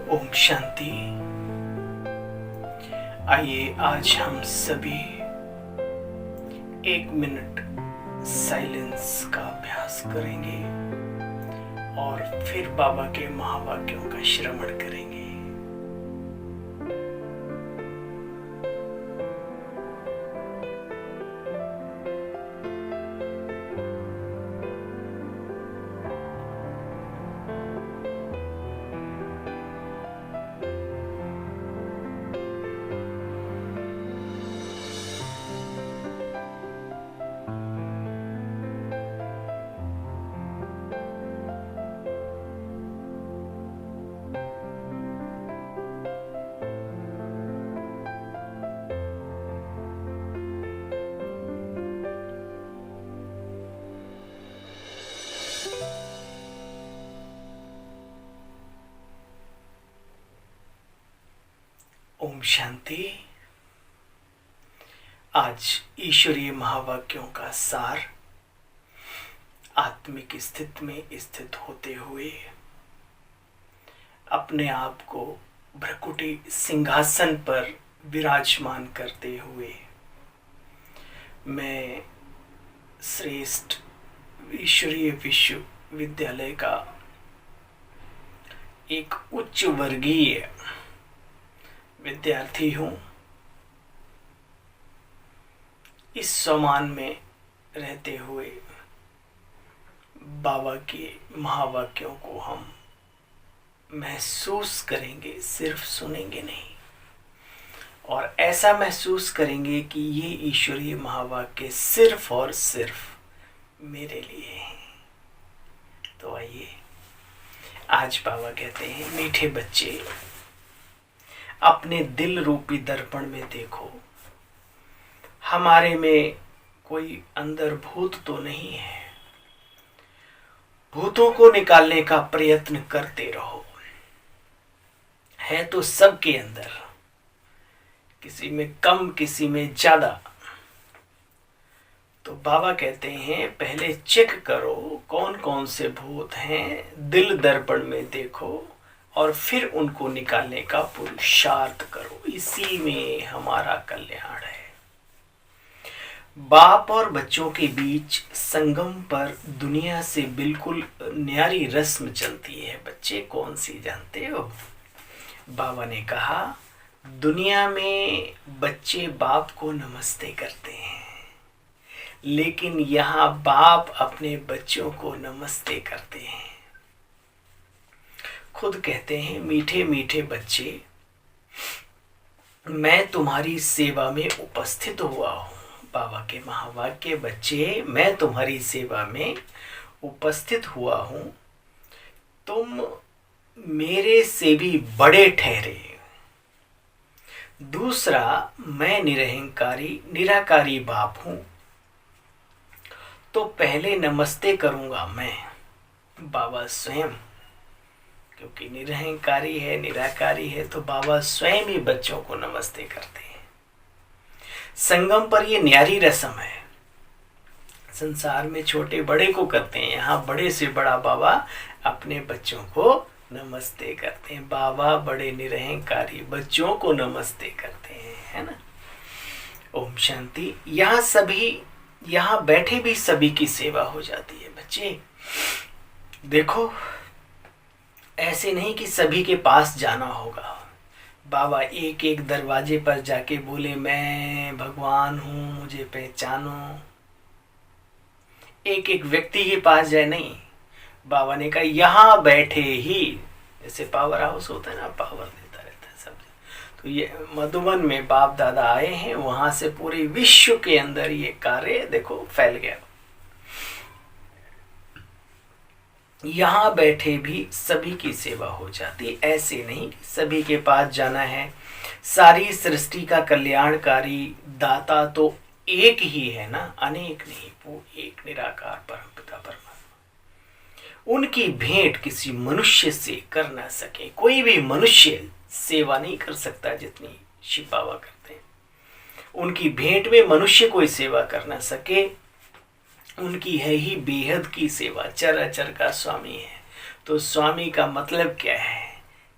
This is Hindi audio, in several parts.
ओम शांति। आइए आज हम सभी 1 मिनट साइलेंस का अभ्यास करेंगे और फिर बाबा के महावाक्यों का श्रवण करेंगे। ओम शांति। आज ईश्वरीय महावाक्यों का सार, आत्मिक स्थिति में स्थित होते हुए अपने आप को भ्रकुटी सिंहासन पर विराजमान करते हुए मैं श्रेष्ठ ईश्वरीय विश्वविद्यालय का एक उच्च वर्गीय विद्यार्थी हूँ। इस सम्मान में रहते हुए बाबा के महावाक्यों को हम महसूस करेंगे, सिर्फ सुनेंगे नहीं, और ऐसा महसूस करेंगे कि ये ईश्वरीय महावाक्य सिर्फ और सिर्फ मेरे लिए हैं। तो आइए आज बाबा कहते हैं, मीठे बच्चे अपने दिल रूपी दर्पण में देखो, हमारे में कोई अंदर भूत तो नहीं है। भूतों को निकालने का प्रयत्न करते रहो। है तो सबके अंदर, किसी में कम किसी में ज्यादा। तो बाबा कहते हैं पहले चेक करो कौन कौन से भूत हैं, दिल दर्पण में देखो और फिर उनको निकालने का पुरुषार्थ करो। इसी में हमारा कल्याण है। बाप और बच्चों के बीच संगम पर दुनिया से बिल्कुल न्यारी रस्म चलती है। बच्चे कौन सी जानते हो? बाबा ने कहा दुनिया में बच्चे बाप को नमस्ते करते हैं, लेकिन यहाँ बाप अपने बच्चों को नमस्ते करते हैं। खुद कहते हैं मीठे मीठे बच्चे, मैं तुम्हारी सेवा में उपस्थित हुआ हूँ। बाबा के महावाक्य, बच्चे मैं तुम्हारी सेवा में उपस्थित हुआ हूँ, तुम मेरे से भी बड़े ठहरे। दूसरा, मैं निरहंकारी निराकारी बाप हूँ, तो पहले नमस्ते करूँगा मैं, बाबा स्वयं। क्योंकि निरहंकारी है, निराकारी है, तो बाबा स्वयं ही बच्चों को नमस्ते करते हैं। संगम पर ये न्यारी रस्म है। संसार में छोटे बड़े को करते हैं, यहाँ बड़े से बड़ा बाबा अपने बच्चों को नमस्ते करते हैं। बाबा बड़े निरहंकारी बच्चों को नमस्ते करते हैं, है ना। ओम शांति। यहाँ बैठे भी सभी की सेवा हो जाती है। बच्चे देखो, ऐसे नहीं कि सभी के पास जाना होगा। बाबा एक एक दरवाजे पर जाके बोले मैं भगवान हूँ, मुझे पहचानो। एक एक व्यक्ति के पास जाए नहीं। बाबा ने कहा यहाँ बैठे ही, जैसे पावर हाउस होता है ना, पावर देता रहता है सब। तो ये मधुबन में बाप दादा आए हैं, वहां से पूरे विश्व के अंदर ये कार्य देखो फैल गया। यहाँ बैठे भी सभी की सेवा हो जाती। ऐसे नहीं कि सभी के पास जाना है। सारी सृष्टि का कल्याणकारी दाता तो एक ही है ना, अनेक नहीं। वो एक निराकार परमपिता परमात्मा। उनकी भेंट किसी मनुष्य से कर ना सके। कोई भी मनुष्य सेवा नहीं कर सकता जितनी शिव बाबा करते हैं। उनकी भेंट में मनुष्य कोई सेवा कर ना सके। उनकी है ही बेहद की सेवा, चर अचर का स्वामी है। तो स्वामी का मतलब क्या है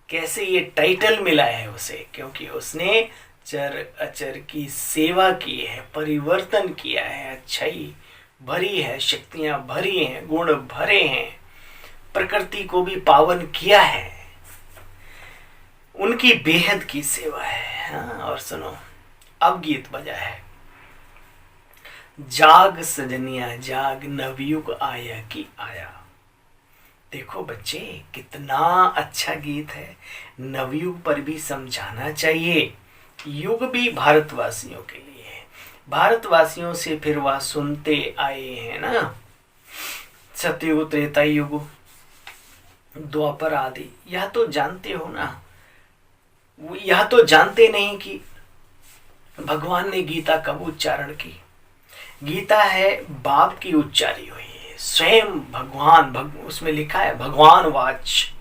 कैसे ये टाइटल मिला है उसे? क्योंकि उसने चर अचर की सेवा की है, परिवर्तन किया है, अच्छाई भरी है, शक्तियां भरी हैं, गुण भरे हैं, प्रकृति को भी पावन किया है, उनकी बेहद की सेवा है। हाँ, और सुनो, अब गीत बजा है, जाग सजनिया जाग, नवयुग आया की आया। देखो बच्चे, कितना अच्छा गीत है। नवयुग पर भी समझाना चाहिए, युग भी भारतवासियों के लिए है। भारतवासियों से फिर वह सुनते आए हैं ना, सतयुग, त्रेता युग, द्वापर आदि। यह तो जानते हो ना, यह तो जानते नहीं कि भगवान ने गीता कब उच्चारण की। गीता है बाप की उच्चारी हुई है, स्वयं भगवान उसमें लिखा है भगवान वाच।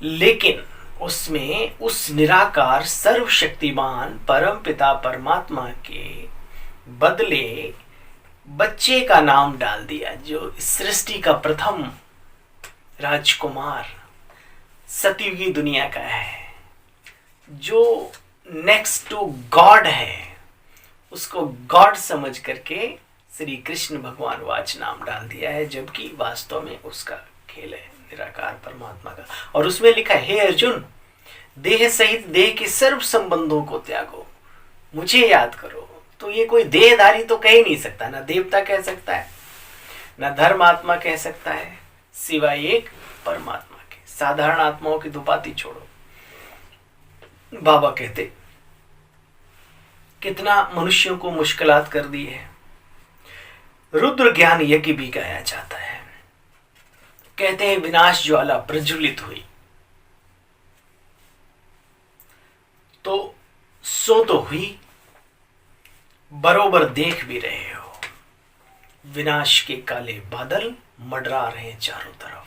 लेकिन उसमें उस निराकार सर्वशक्तिमान परम पिता परमात्मा के बदले बच्चे का नाम डाल दिया, जो सृष्टि का प्रथम राजकुमार सतयुगी दुनिया का है, जो नेक्स्ट टू गॉड है, उसको गॉड समझ करके श्री कृष्ण भगवान वाच नाम डाल दिया है, जबकि वास्तव में उसका खेल है निराकार परमात्मा का। और उसमें लिखा है, हे अर्जुन, देह सहित देह के सर्व संबंधों को त्यागो, मुझे याद करो। तो ये कोई देहधारी तो कह ही नहीं सकता, ना देवता कह सकता है, ना धर्मात्मा कह सकता है, सिवाय एक परमात्मा के। साधारण आत्माओं की दुपाती छोड़ो। बाबा कहते, कितना मनुष्यों को मुश्किलात कर दी है। रुद्र ज्ञान यज्ञ भी गाया जाता है। कहते हैं विनाश ज्वाला प्रज्वलित हुई, तो सो तो हुई, बरोबर देख भी रहे हो, विनाश के काले बादल मंडरा रहे हैं चारों तरफ,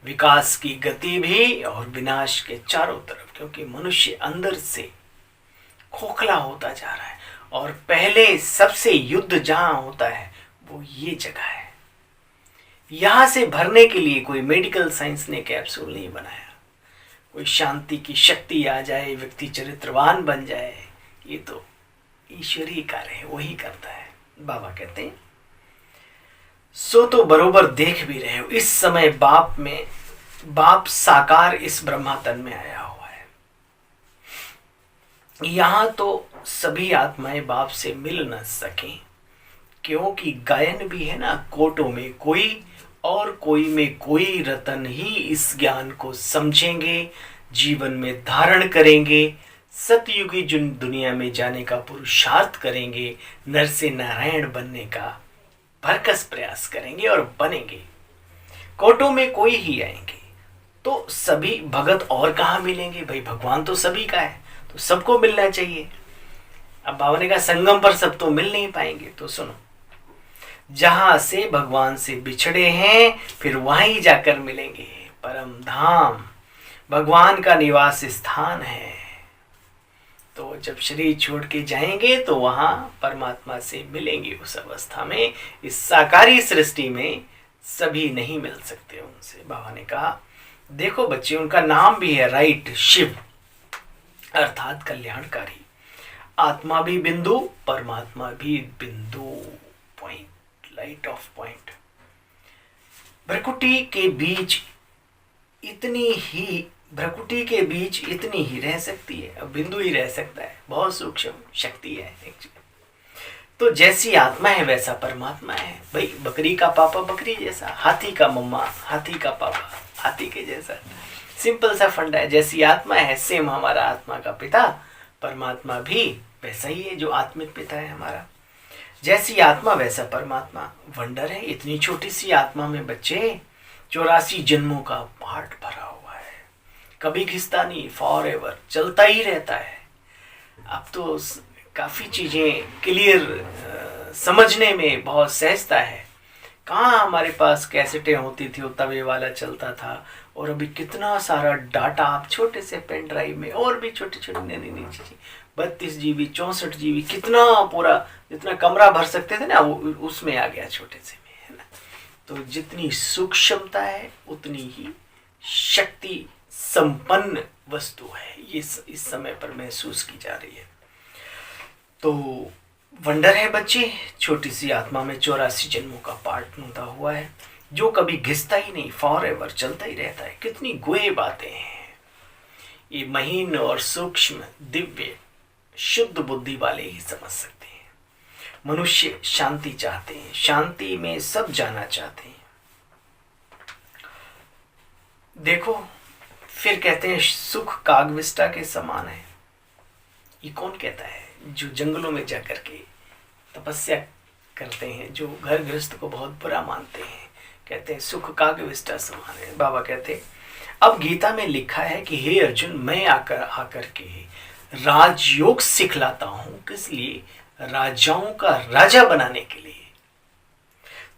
विकास की गति भी और विनाश के चारों तरफ, क्योंकि मनुष्य अंदर से खोखला होता जा रहा है। और पहले सबसे युद्ध जहां होता है वो ये जगह है। यहां से भरने के लिए कोई मेडिकल साइंस ने कैप्सूल नहीं बनाया, कोई शांति की शक्ति आ जाए, व्यक्ति चरित्रवान बन जाए, ये तो ईश्वरीय कार्य है, वही करता है। बाबा कहते हैं, सो तो बरोबर देख भी रहे हो, इस समय बाप साकार इस ब्रह्मा तन में आया हुआ है। यहां तो सभी आत्माएं बाप से मिल न सकें, क्योंकि गायन भी है ना, कोटों में कोई और कोई में कोई रतन ही इस ज्ञान को समझेंगे, जीवन में धारण करेंगे, सतयुगी दुनिया में जाने का पुरुषार्थ करेंगे, नर से नारायण बनने का भरकस प्रयास करेंगे और बनेंगे। कोटों में कोई ही आएंगे, तो सभी भगत और कहाँ मिलेंगे भाई? भगवान तो सभी का है, तो सबको मिलना चाहिए। अब बाबा ने कहा संगम पर सब तो मिल नहीं पाएंगे, तो सुनो, जहां से भगवान से बिछड़े हैं फिर वहीं जाकर मिलेंगे। परम धाम भगवान का निवास स्थान है, तो जब शरीर छोड़ के जाएंगे तो वहां परमात्मा से मिलेंगे। उस अवस्था में, इस साकारी सृष्टि में सभी नहीं मिल सकते उनसे। बाबा ने कहा, देखो बच्चे, उनका नाम भी है राइट, शिव अर्थात कल्याणकारी। आत्मा भी बिंदु, परमात्मा भी बिंदु, पॉइंट, लाइट ऑफ पॉइंट। भ्रकुटी के बीच इतनी ही रह सकती है, अब बिंदु ही रह सकता है, बहुत सूक्ष्म शक्ति है। तो जैसी आत्मा है वैसा परमात्मा है भाई। बकरी का पापा बकरी जैसा, हाथी का मम्मा हाथी का पापा हाथी के जैसा, सिंपल सा फंडा है। जैसी आत्मा है सेम हमारा आत्मा का पिता परमात्मा भी वैसा ही है, जो आत्मिक पिता है हमारा। जैसी आत्मा वैसा परमात्मा। वंडर है, इतनी छोटी सी आत्मा में बच्चे 84 जन्मों का पाठ भरा हुआ है, कभी घिसता नहीं, फॉर एवर चलता ही रहता है। अब तो काफ़ी चीज़ें क्लियर समझने में बहुत सहजता है। कहाँ हमारे पास कैसेटें होती थी, वो तवे वाला चलता था, और अभी कितना सारा डाटा आप छोटे से पेन ड्राइव में, और भी छोटी छोटी नई चीज़ें, 32 GB 64 GB, कितना पूरा जितना कमरा भर सकते थे ना, वो उसमें आ गया छोटे से में, है ना। तो जितनी सूक्ष्मता है उतनी ही शक्ति संपन्न वस्तु है, ये इस समय पर महसूस की जा रही है। तो वंडर है बच्चे, छोटी सी आत्मा में 84 जन्मों का पार्ट नूता हुआ है, जो कभी घिसता ही नहीं, फॉर एवर चलता ही रहता है। कितनी गुए बातें हैं। ये महीन और सूक्ष्म दिव्य शुद्ध बुद्धि वाले ही समझ सकते हैं। मनुष्य शांति चाहते हैं, शांति में सब जाना चाहते हैं। देखो फिर कहते हैं सुख कागविष्टा के समान है। ये कौन कहता है? जो जंगलों में जाकर के तपस्या करते हैं, जो घर गृहस्थ को बहुत बुरा मानते हैं, कहते हैं सुख कागविष्टा समान है। बाबा कहते हैं अब गीता में लिखा है कि हे अर्जुन, मैं आकर के राजयोग सिखलाता हूं। किस लिए? राजाओं का राजा बनाने के लिए।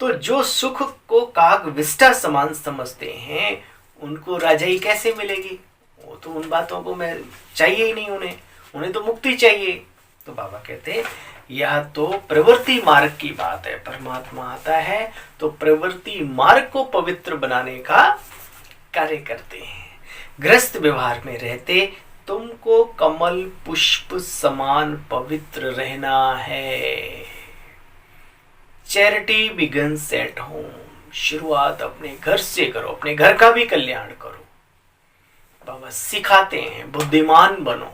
तो जो सुख को कागविष्टा समान समझते हैं, उनको राजाई कैसे मिलेगी? वो तो उन बातों को मैं चाहिए ही नहीं, उन्हें तो मुक्ति चाहिए। तो बाबा कहते हैं यह तो प्रवृत्ति मार्ग की बात है। परमात्मा आता है तो प्रवृत्ति मार्ग को पवित्र बनाने का कार्य करते हैं। ग्रस्त व्यवहार में रहते तुमको कमल पुष्प समान पवित्र रहना है। Charity begins at home. शुरुआत अपने घर से करो, अपने घर का भी कल्याण करो। बाबा सिखाते हैं बुद्धिमान बनो,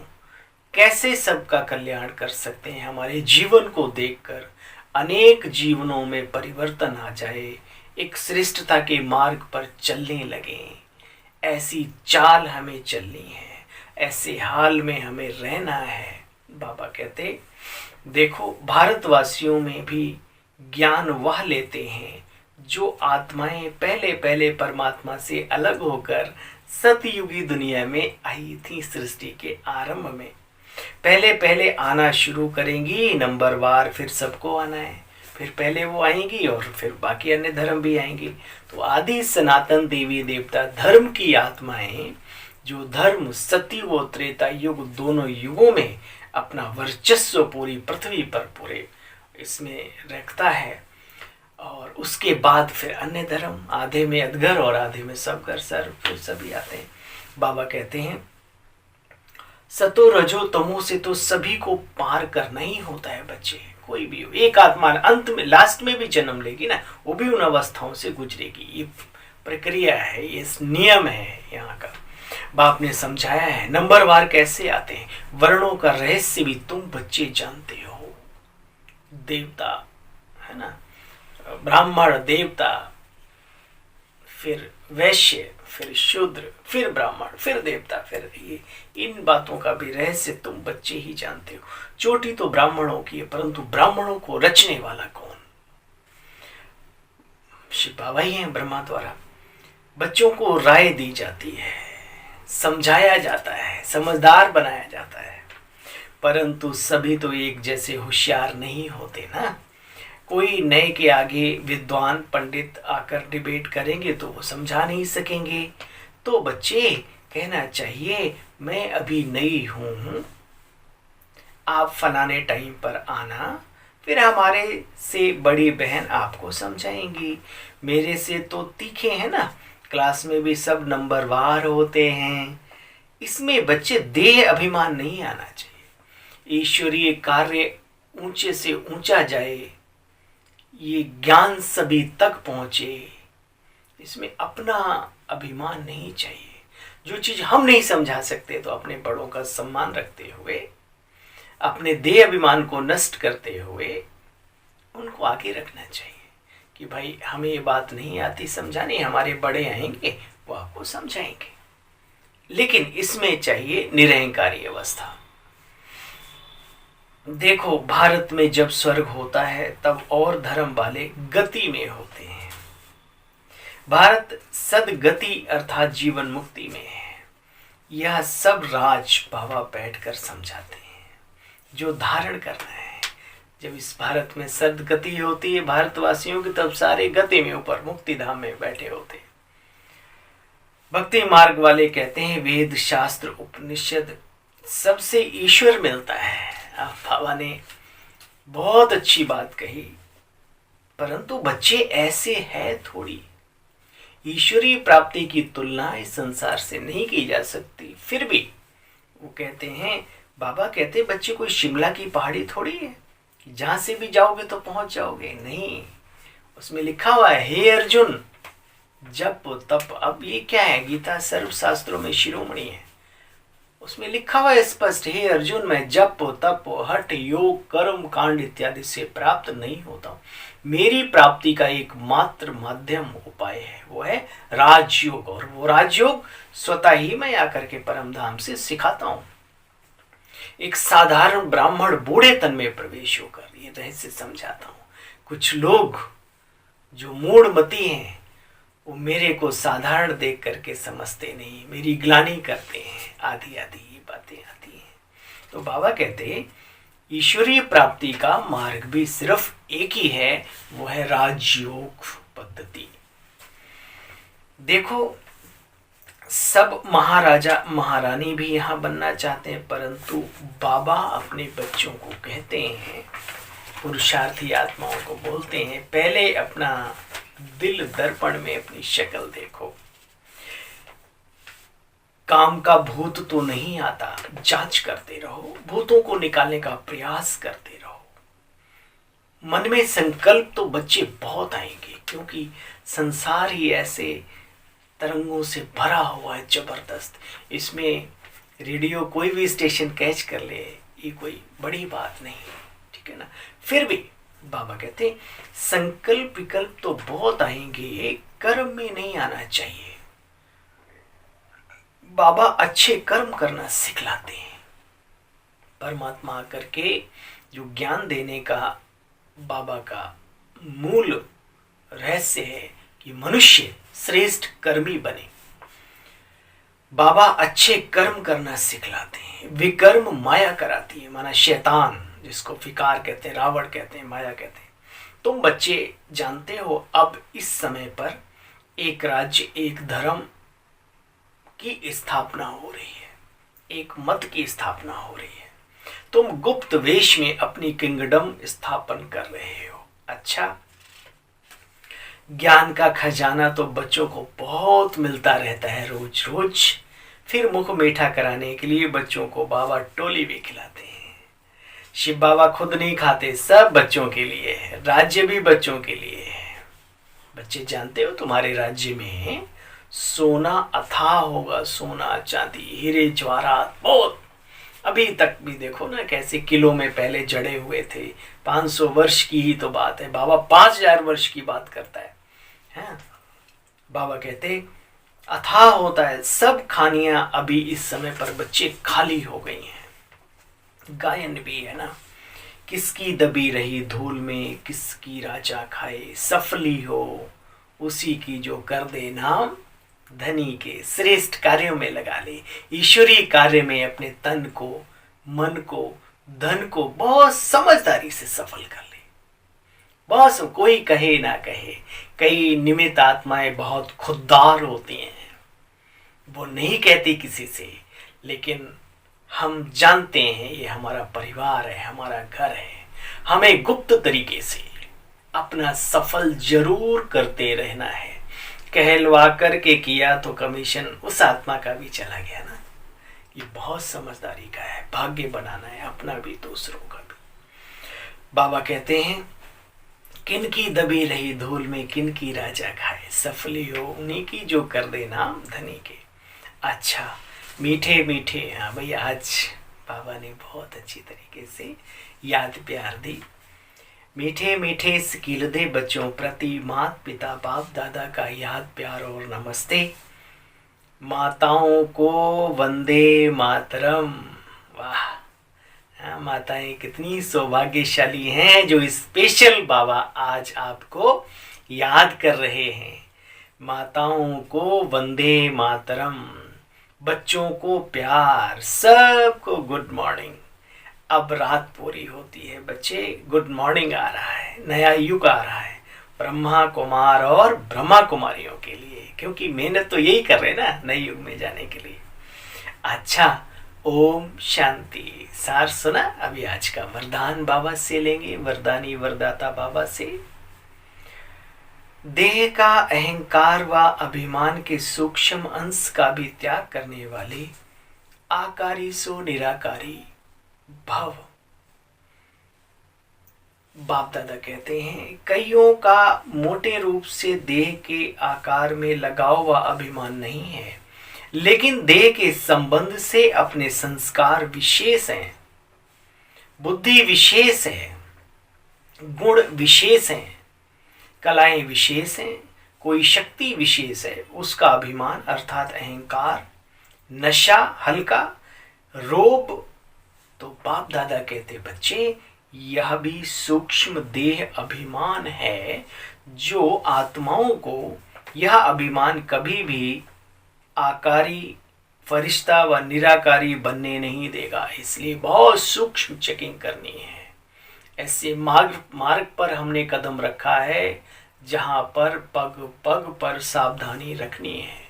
कैसे सबका कल्याण कर सकते हैं। हमारे जीवन को देखकर अनेक जीवनों में परिवर्तन आ जाए, एक श्रेष्ठता के मार्ग पर चलने लगे। ऐसी चाल हमें चलनी है, ऐसे हाल में हमें रहना है। बाबा कहते देखो भारतवासियों में भी ज्ञान वह लेते हैं जो आत्माएं पहले पहले परमात्मा से अलग होकर सतयुगी दुनिया में आई थी। सृष्टि के आरंभ में पहले पहले आना शुरू करेंगी नंबरवार, फिर सबको आना है, फिर पहले वो आएंगी और फिर बाकी अन्य धर्म भी आएंगी। तो आदि सनातन देवी देवता धर्म की आत्माएं, जो धर्म सतयुग और त्रेता युग दोनों युगों में अपना वर्चस्व पूरी पृथ्वी पर पूरे इसमें रखता है, और उसके बाद फिर अन्य धर्म, आधे में अधगर और आधे में सबगर, फिर सभी आते हैं। बाबा कहते हैं सतो रजो तमो से तो सभी को पार करना ही होता है बच्चे। कोई भी हो, एक आत्मा अंत में लास्ट में भी जन्म लेगी ना, वो भी उन अवस्थाओं से गुजरेगी। ये प्रक्रिया है, ये नियम है यहाँ का। बाप ने समझाया है नंबरवार कैसे आते हैं। वर्णों का रहस्य भी तुम बच्चे जानते हो। देवता है ना, ब्राह्मण देवता, फिर वैश्य, फिर शूद्र, फिर ब्राह्मण, फिर देवता, फिर ये इन बातों का भी रहस्य तुम बच्चे ही जानते हो। चोटी तो ब्राह्मणों की है, परंतु ब्राह्मणों को रचने वाला कौन? शिव बाबा ही हैं। ब्रह्मा द्वारा बच्चों को राय दी जाती है, समझाया जाता है, समझदार बनाया जाता है, परंतु सभी तो एक जैसे होशियार नहीं होते ना। कोई नए के आगे विद्वान पंडित आकर डिबेट करेंगे तो वो समझा नहीं सकेंगे। तो बच्चे कहना चाहिए मैं अभी नई हूँ, आप फलाने टाइम पर आना, फिर हमारे से बड़ी बहन आपको समझाएंगी। मेरे से तो तीखे हैं ना, क्लास में भी सब नंबरवार होते हैं। इसमें बच्चे देह अभिमान नहीं आना चाहिए। ईश्वरीय कार्य ऊंचे से ऊंचा जाए, ये ज्ञान सभी तक पहुंचे, इसमें अपना अभिमान नहीं चाहिए। जो चीज हम नहीं समझा सकते तो अपने बड़ों का सम्मान रखते हुए, अपने देह अभिमान को नष्ट करते हुए उनको आगे रखना चाहिए कि भाई हमें ये बात नहीं आती समझाने, हमारे बड़े आएंगे वो आपको समझाएंगे। लेकिन इसमें चाहिए निरहंकारी अवस्था। देखो भारत में जब स्वर्ग होता है तब और धर्म वाले गति में होते हैं। भारत सदगति अर्थात जीवन मुक्ति में है। यह सब राज बाबा बैठकर समझाते हैं जो धारण करना है। जब इस भारत में सदगति होती है भारतवासियों की, तब सारे गति में ऊपर मुक्ति धाम में बैठे होते हैं। भक्ति मार्ग वाले कहते हैं वेद शास्त्र उपनिषद सबसे ईश्वर मिलता है। बाबा ने बहुत अच्छी बात कही, परंतु बच्चे ऐसे है थोड़ी। ईश्वरीय प्राप्ति की तुलना इस संसार से नहीं की जा सकती। फिर भी वो कहते हैं, बाबा कहते हैं, बच्चे कोई शिमला की पहाड़ी थोड़ी है कि जहां से भी जाओगे तो पहुंच जाओगे। नहीं, उसमें लिखा हुआ है, हे अर्जुन जप तप। अब ये क्या है, गीता सर्व शास्त्रों में शिरोमणि है, उसमें लिखा हुआ है स्पष्ट, हे अर्जुन मैं जप तप हठ योग कर्म कांड इत्यादि से प्राप्त नहीं होता हूं। मेरी प्राप्ति का एकमात्र माध्यम उपाय है, वो है राजयोग। और वो राजयोग स्वतः ही मैं आकर के परम धाम से सिखाता हूं। एक साधारण ब्राह्मण बूढ़े तन में प्रवेश होकर ये रहस्य समझाता हूं। कुछ लोग जो मूढ़मती हैं वो मेरे को साधारण देख करके समझते नहीं, मेरी ग्लानि करते हैं, आदि आदि ये बातें आती हैं। तो बाबा कहते हैं ईश्वरीय प्राप्ति का मार्ग भी सिर्फ एक ही है, वो है राजयोग पद्धति। देखो, सब महाराजा महारानी भी यहाँ बनना चाहते हैं, परंतु बाबा अपने बच्चों को कहते हैं, पुरुषार्थी आत्माओं को बोलते हैं, पहले अपना दिल दर्पण में अपनी शक्ल देखो। काम का भूत तो नहीं आता, जांच करते रहो, भूतों को निकालने का प्रयास करते रहो। मन में संकल्प तो बच्चे बहुत आएंगे, क्योंकि संसार ही ऐसे तरंगों से भरा हुआ है जबरदस्त। इसमें रेडियो कोई भी स्टेशन कैच कर ले, ये कोई बड़ी बात नहीं, ठीक है ना। फिर भी बाबा कहते हैं संकल्प विकल्प तो बहुत आएंगे, कर्म में नहीं आना चाहिए। बाबा अच्छे कर्म करना सिखलाते हैं। परमात्मा आकर के जो ज्ञान देने का बाबा का मूल रहस्य है कि मनुष्य श्रेष्ठ कर्मी बने। बाबा अच्छे कर्म करना सिखलाते हैं। विकर्म माया कराती है, माना शैतान, जिसको फिकार कहते हैं, रावण कहते हैं, माया कहते हैं। तुम बच्चे जानते हो अब इस समय पर एक राज्य एक धर्म की स्थापना हो रही है, एक मत की स्थापना हो रही है। तुम गुप्त वेश में अपनी किंगडम स्थापन कर रहे हो। अच्छा, ज्ञान का खजाना तो बच्चों को बहुत मिलता रहता है रोज रोज। फिर मुख मीठा कराने के लिए बच्चों को बाबा टोली भी खिलाते हैं। शिव बाबा खुद नहीं खाते, सब बच्चों के लिए है, राज्य भी बच्चों के लिए है। बच्चे जानते हो तुम्हारे राज्य में सोना अथाह होगा, सोना चांदी हीरे जवाहरात बहुत। अभी तक भी देखो ना कैसे किलो में पहले जड़े हुए थे। 500 वर्ष की ही तो बात है, बाबा 5000 वर्ष की बात करता है। बाबा कहते अथाह होता है। सब खानियां अभी इस समय पर बच्चे खाली हो गई हैं। गायन भी है ना, किसकी दबी रही धूल में किसकी राजा खाए, सफली हो उसी की जो कर दे नाम धनी के। श्रेष्ठ कार्यों में लगा ले, ईश्वरीय कार्य में अपने तन को, मन को, धन को बहुत समझदारी से सफल कर ले। बस कोई कहे ना कहे, कई निमित्त आत्माएं बहुत खुददार होती हैं, वो नहीं कहती किसी से, लेकिन हम जानते हैं ये हमारा परिवार है, हमारा घर है। हमें गुप्त तरीके से अपना सफल जरूर करते रहना है। कहलवा करके किया तो कमीशन उस आत्मा का भी चला गया ना। ये बहुत समझदारी का है, भाग्य बनाना है अपना भी दूसरों का भी। बाबा कहते हैं किनकी दबी रही धूल में किनकी राजा खाए, सफली हो उन्हीं की जो कर दे नाम धनी के। अच्छा, मीठे मीठे, हाँ भाई, आज बाबा ने बहुत अच्छी तरीके से याद प्यार दी। मीठे मीठे स्किल दे बच्चों प्रति माता पिता बाप दादा का याद प्यार और नमस्ते। माताओं को वंदे मातरम। वाह, माताएं कितनी सौभाग्यशाली हैं जो स्पेशल बाबा आज आपको याद कर रहे हैं। माताओं को वंदे मातरम, बच्चों को प्यार, सबको गुड मॉर्निंग। अब रात पूरी होती है बच्चे, गुड मॉर्निंग आ रहा है, नया युग आ रहा है ब्रह्मा कुमार और ब्रह्मा कुमारियों के लिए, क्योंकि मेहनत तो यही कर रहे ना नए युग में जाने के लिए। अच्छा, ओम शांति। सार सुना? अभी आज का वरदान बाबा से लेंगे, वरदानी वरदाता बाबा से। देह का अहंकार व अभिमान के सूक्ष्म अंश का भी त्याग करने वाले आकारी सो निराकारी भव। बाप दादा कहते हैं कईयों का मोटे रूप से देह के आकार में लगाव व अभिमान नहीं है, लेकिन देह के संबंध से अपने संस्कार विशेष हैं, बुद्धि विशेष है, गुण विशेष हैं, कलाएं विशेष हैं, कोई शक्ति विशेष है। उसका अभिमान अर्थात अहंकार, नशा हल्का, रोब। तो बाप दादा कहते बच्चे यह भी सूक्ष्म देह अभिमान है, जो आत्माओं को यह अभिमान कभी भी आकारी फरिश्ता व निराकारी बनने नहीं देगा। इसलिए बहुत सूक्ष्म चेकिंग करनी है। ऐसे मार्ग पर हमने कदम रखा है जहां पर पग पग पर सावधानी रखनी है।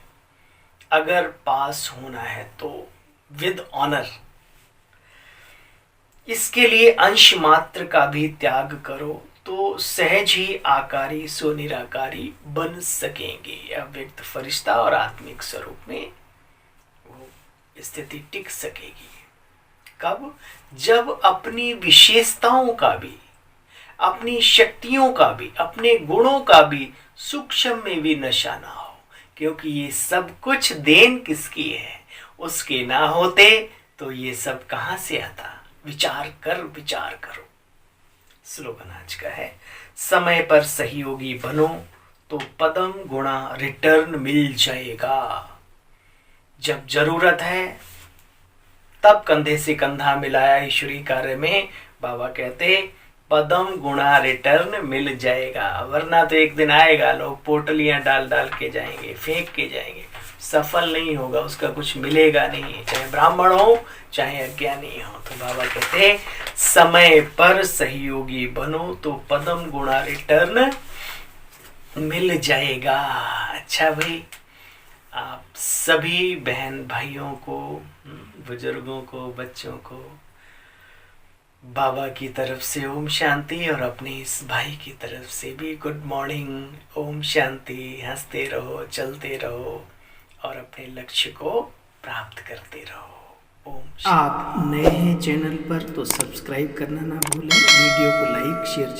अगर पास होना है तो विद ऑनर। इसके लिए अंश मात्र का भी त्याग करो तो सहज ही आकारी सो निराकारी बन सकेंगे। अव्यक्त फरिश्ता और आत्मिक स्वरूप में वो स्थिति टिक सकेगी। कब? जब अपनी विशेषताओं का भी, अपनी शक्तियों का भी, अपने गुणों का भी सूक्ष्म में भी नशा ना हो। क्योंकि ये सब कुछ देन किसकी है? उसके ना होते तो ये सब कहां से आता? विचार करो। स्लोगन आज का है, समय पर सहयोगी बनो तो पदम गुणा रिटर्न मिल जाएगा। जब जरूरत है तब कंधे से कंधा मिलाया ईश्वरीय कार्य में बाबा कहते पदम गुणा रिटर्न मिल जाएगा। वरना तो एक दिन आएगा लोग पोटलियां डाल डाल के जाएंगे, फेंक के जाएंगे, सफल नहीं होगा, उसका कुछ मिलेगा नहीं, चाहे ब्राह्मण हो चाहे अज्ञानी हो। तो बाबा कहते समय पर सहयोगी बनो तो पदम गुणा रिटर्न मिल जाएगा। अच्छा भाई, आप सभी बहन भाइयों को, बुजुर्गों को, बच्चों को बाबा की तरफ से ओम शांति और अपने इस भाई की तरफ से भी गुड मॉर्निंग, ओम शांति। हंसते रहो, चलते रहो और अपने लक्ष्य को प्राप्त करते रहो। ओम शांति। आप नए हैं चैनल पर तो सब्सक्राइब करना ना भूलें, वीडियो को लाइक शेयर